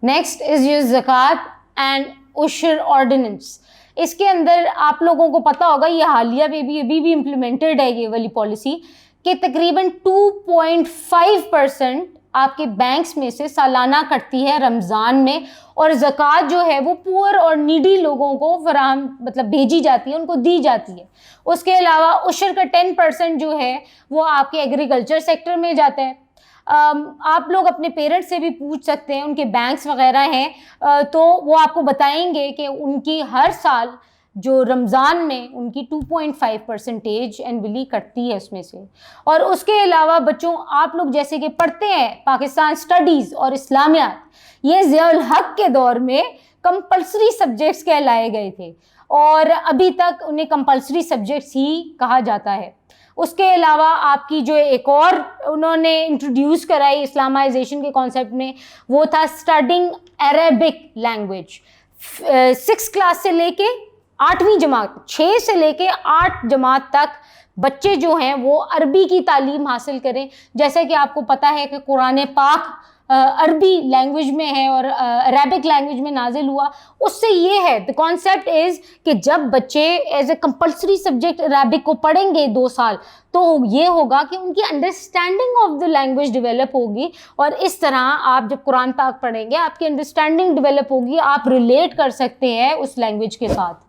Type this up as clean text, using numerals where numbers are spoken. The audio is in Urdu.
نیکسٹ از یور زکوٰۃ اینڈ عشر آرڈیننس. اس کے اندر آپ لوگوں کو پتہ ہوگا یہ حالیہ میں بھی ابھی بھی امپلیمنٹڈ ہے یہ والی پالیسی کہ تقریباً 2.5% آپ کے بینکس میں سے سالانہ کٹتی ہے رمضان میں, اور زکوٰۃ جو ہے وہ پور اور نیڈی لوگوں کو فراہم مطلب بھیجی جاتی ہے, ان کو دی جاتی ہے. اس کے علاوہ عشر کا 10% جو ہے وہ آپ کے ایگریکلچر سیکٹر میں جاتا ہے. آپ لوگ اپنے پیرنٹس سے بھی پوچھ سکتے ہیں, ان کے بینکس وغیرہ ہیں تو وہ آپ کو بتائیں گے کہ ان کی ہر سال جو رمضان میں ان کی 2.5% اینولی کٹتی ہے اس میں سے. اور اس کے علاوہ بچوں آپ لوگ جیسے کہ پڑھتے ہیں پاکستان اسٹڈیز اور اسلامیات, یہ ضیاء الحق کے دور میں کمپلسری سبجیکٹس کہلائے گئے تھے اور ابھی تک انہیں کمپلسری سبجیکٹس ہی کہا جاتا ہے. اس کے علاوہ آپ کی جو ایک اور انہوں نے انٹروڈیوس کرائی اسلامائزیشن کے کانسیپٹ میں, وہ تھا اسٹڈنگ عربک لینگویج. 6 کلاس سے لے کے 8ویں جماعت, 6 سے لے کے 8 جماعت تک بچے جو ہیں وہ عربی کی تعلیم حاصل کریں. جیسا کہ آپ کو پتہ ہے کہ قرآن پاک عربی لینگویج میں ہے اور عربک لینگویج میں نازل ہوا. اس سے یہ ہے the concept is کہ جب بچے as a compulsory subject Arabic کو پڑھیں گے 2 سال تو یہ ہوگا کہ ان کی understanding of the language develop ہوگی, اور اس طرح آپ جب قرآن پاک پڑھیں گے آپ کی انڈرسٹینڈنگ ڈیولپ ہوگی, آپ ریلیٹ کر سکتے ہیں اس لینگویج کے ساتھ.